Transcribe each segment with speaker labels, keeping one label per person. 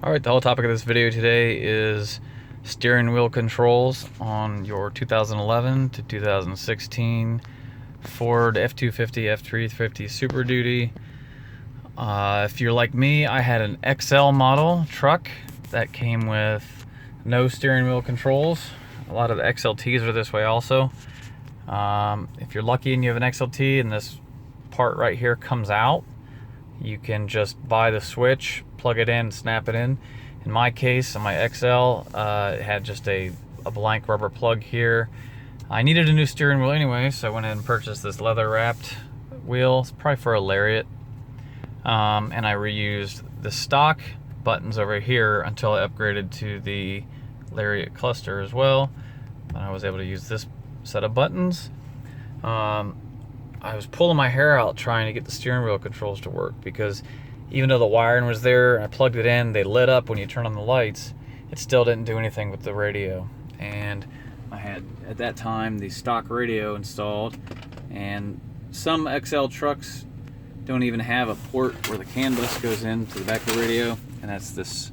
Speaker 1: Alright, the whole topic of this video today is steering wheel controls on your 2011 to 2016 Ford F250, F350 Super Duty. If you're like me, I had an XL model truck that came with no steering wheel controls. A lot of the XLTs are this way also. If you're lucky and you have an XLT and this part right here comes out, you can just buy the switch, plug it in, snap it in. In my case, on my XL, it had just a blank rubber plug here. I needed a new steering wheel anyway, so I went ahead and purchased this leather wrapped wheel. It's probably for a Lariat. And I reused the stock buttons over here until I upgraded to the Lariat cluster as well. And I was able to use this set of buttons. I was pulling my hair out trying to get the steering wheel controls to work, because even though the wiring was there, I plugged it in, they lit up when you turn on the lights, it still didn't do anything with the radio. And I had, at that time, the stock radio installed, and some XL trucks don't even have a port where the CAN bus goes into the back of the radio, and that's this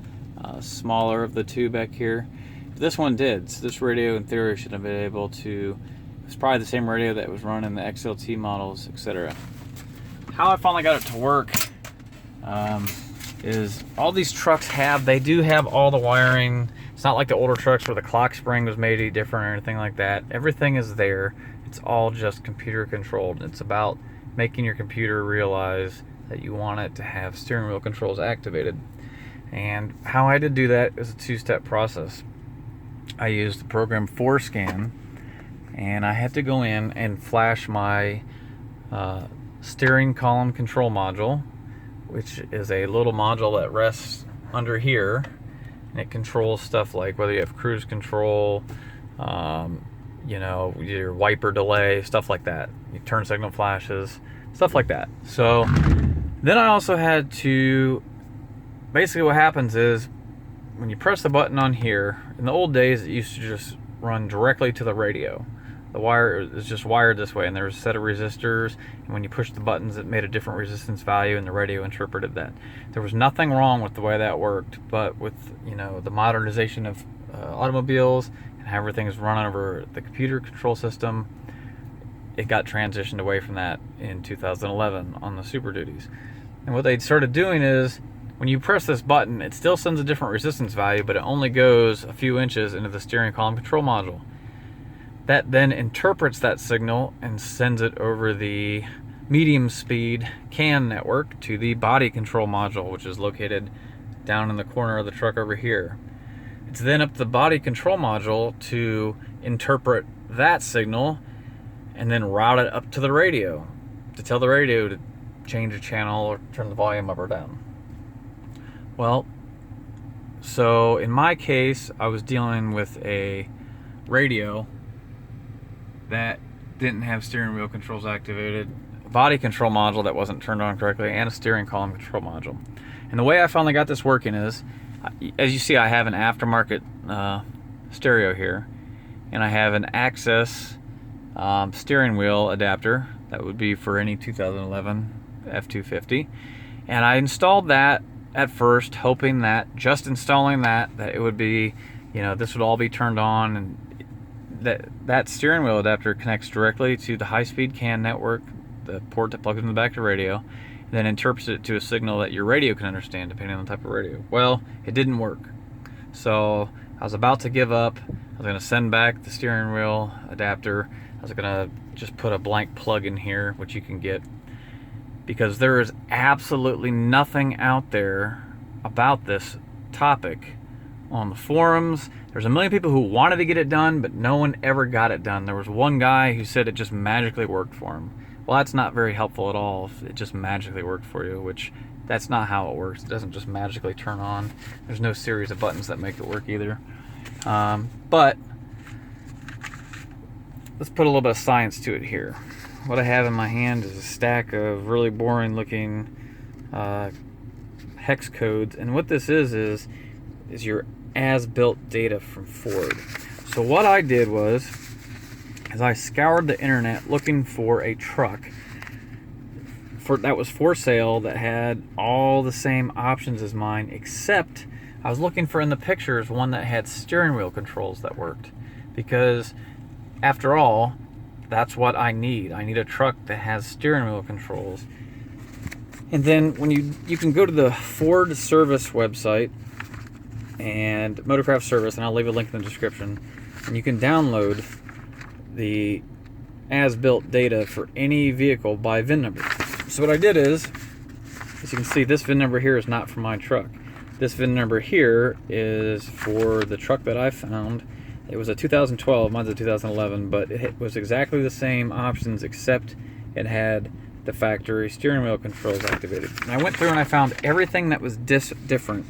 Speaker 1: smaller of the two back here. But this one did, so this radio in theory should have been able to, it's probably the same radio that was running the XLT models, etc. How I finally got it to work is all these trucks they do have all the wiring. It's not like the older trucks where the clock spring was made any different or anything like that. Everything is there. It's all just computer controlled. It's about making your computer realize that you want it to have steering wheel controls activated. And how I did do that is a two-step process. I used the program ForeScan, and I had to go in and flash my steering column control module, which is a little module that rests under here, and it controls stuff like whether you have cruise control, you know, your wiper delay, stuff like that, your turn signal flashes, stuff like that. So then I also had to, basically what happens is when you press the button on here, in the old days it used to just run directly to the radio. The wire is just wired this way, and there's a set of resistors, and when you push the buttons it made a different resistance value, and the radio interpreted that. There was nothing wrong with the way that worked, but with, you know, the modernization of automobiles and how everything is run over the computer control system, it got transitioned away from that in 2011 on the Super Duties. And what they started doing is, when you press this button, it still sends a different resistance value, but it only goes a few inches into the steering column control module. That then interprets that signal and sends it over the medium speed CAN network to the body control module, which is located down in the corner of the truck over here. It's then up to the body control module to interpret that signal and then route it up to the radio to tell the radio to change a channel or turn the volume up or down. Well, so in my case, I was dealing with a radio that didn't have steering wheel controls activated, a body control module that wasn't turned on correctly, and a steering column control module. And the way I finally got this working is, as you see, I have an aftermarket stereo here, and I have an Access steering wheel adapter that would be for any 2011 F250. And I installed that at first, hoping that just installing that it would be, you know, this would all be turned on, and that steering wheel adapter connects directly to the high-speed CAN network, the port that plugs into the back of the radio, and then interprets it to a signal that your radio can understand, depending on the type of radio. Well, it didn't work. So I was about to give up. I was going to send back the steering wheel adapter. I was going to just put a blank plug in here, which you can get, because there is absolutely nothing out there about this topic on the forums. There's a million people who wanted to get it done, but no one ever got it done. There was one guy who said it just magically worked for him. Well, that's not very helpful at all if it just magically worked for you, which that's not how it works. It doesn't just magically turn on. There's no series of buttons that make it work either. But let's put a little bit of science to it here. What I have in my hand is a stack of really boring looking hex codes, and what this is your as-built data from Ford. So what I did was I scoured the internet looking for a truck that was for sale that had all the same options as mine, except I was looking for in the pictures one that had steering wheel controls that worked, because after all, that's what I need. I need a truck that has steering wheel controls. And then when you can go to the Ford service website and Motorcraft Service, and I'll leave a link in the description, and you can download the as-built data for any vehicle by VIN number. So what I did is, as you can see, this VIN number here is not for my truck. This VIN number here is for the truck that I found. It was a 2012, mine's a 2011, but it was exactly the same options, except it had the factory steering wheel controls activated. And I went through and I found everything that was different.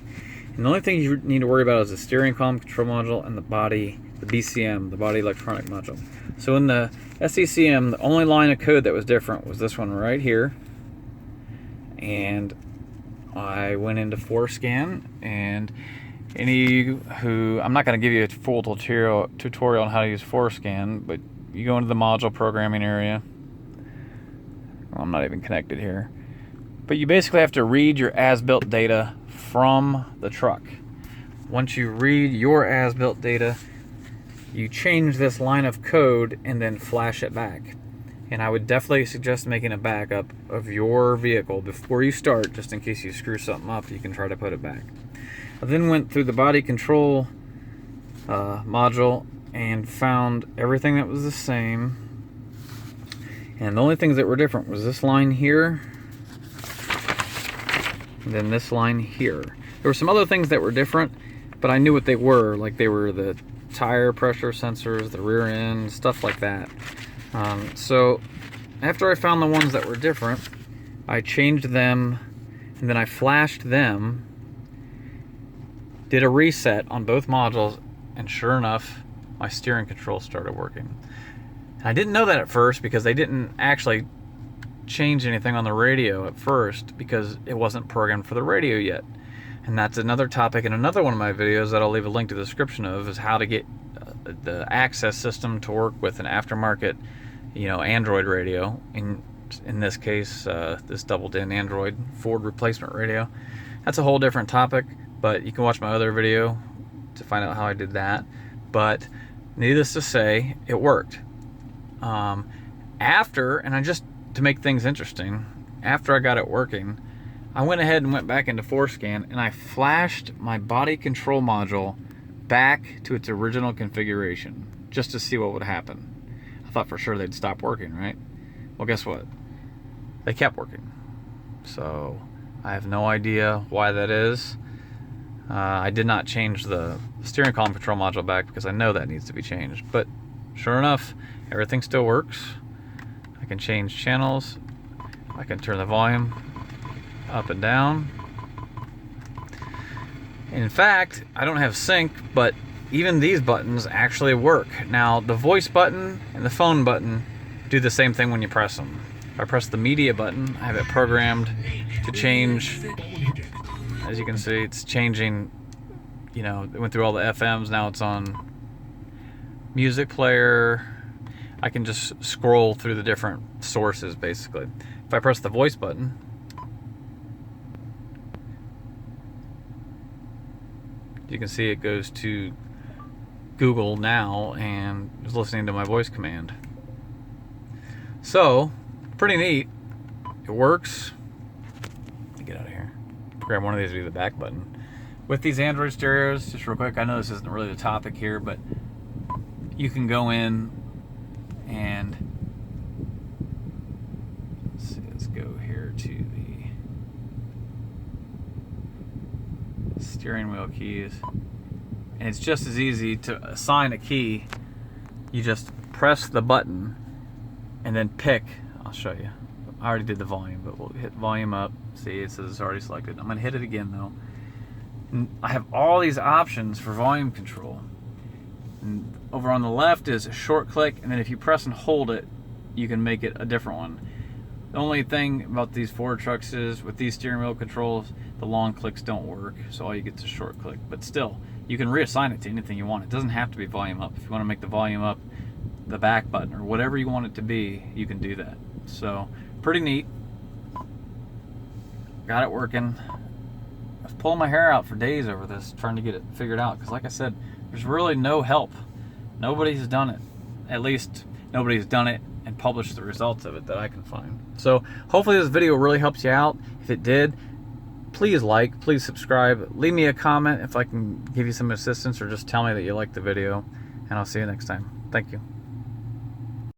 Speaker 1: And the only thing you need to worry about is the steering column control module and the body, the BCM, the body electronic module. So in the SECM, the only line of code that was different was this one right here. And I went into Forescan, and I'm not going to give you a full tutorial on how to use Forescan, but you go into the module programming area. Well, I'm not even connected here. But you basically have to read your as-built data from the truck. Once you read your as-built data, you change this line of code and then flash it back. And I would definitely suggest making a backup of your vehicle before you start, just in case you screw something up, you can try to put it back. I then went through the body control module and found everything that was the same. And the only things that were different was this line here, and then this line here. There were some other things that were different, but I knew what they were. Like, they were the tire pressure sensors, the rear end, stuff like that. So after I found the ones that were different, I changed them, and then I flashed them, did a reset on both modules, and sure enough, my steering control started working. And I didn't know that at first, because they didn't actually change anything on the radio at first, because it wasn't programmed for the radio yet. And that's another topic in another one of my videos that I'll leave a link to the description of, is how to get the access system to work with an aftermarket, Android radio. In this case, this double-din Android Ford replacement radio. That's a whole different topic, but you can watch my other video to find out how I did that. But needless to say, it worked. To make things interesting, after I got it working, I went ahead and went back into Forescan, and I flashed my body control module back to its original configuration, just to see what would happen. I thought for sure they'd stop working, right? Well, guess what? They kept working. So I have no idea why that is. I did not change the steering column control module back, because I know that needs to be changed. But sure enough, everything still works. I can change channels. I can turn the volume up and down. In fact, I don't have sync, but even these buttons actually work. Now, the voice button and the phone button do the same thing when you press them. If I press the media button, I have it programmed to change. As you can see, it's changing, it went through all the FMs, now it's on music player. I can just scroll through the different sources, basically. If I press the voice button, you can see it goes to Google now and is listening to my voice command. So, pretty neat. It works. Let me get out of here. Grab one of these to be the back button. With these Android stereos, just real quick, I know this isn't really the topic here, but you can go in and let's go here to the steering wheel keys, and it's just as easy to assign a key. You just press the button and then pick. I'll show you. I already did the volume, but we'll hit volume up. See, it says it's already selected. I'm gonna hit it again though. And I have all these options for volume control. And over on the left is a short click, and then if you press and hold it, you can make it a different one. The only thing about these Ford trucks is, with these steering wheel controls, the long clicks don't work, so all you get is a short click. But still, you can reassign it to anything you want. It doesn't have to be volume up. If you want to make the volume up the back button, or whatever you want it to be, you can do that. So, pretty neat. got it working. I was pulling my hair out for days over this, trying to get it figured out, because like I said, there's really no help. Nobody's done it. At least nobody's done it and published the results of it that I can find. So hopefully this video really helps you out. If it did, please like, please subscribe, leave me a comment if I can give you some assistance, or just tell me that you liked the video, and I'll see you next time. Thank you.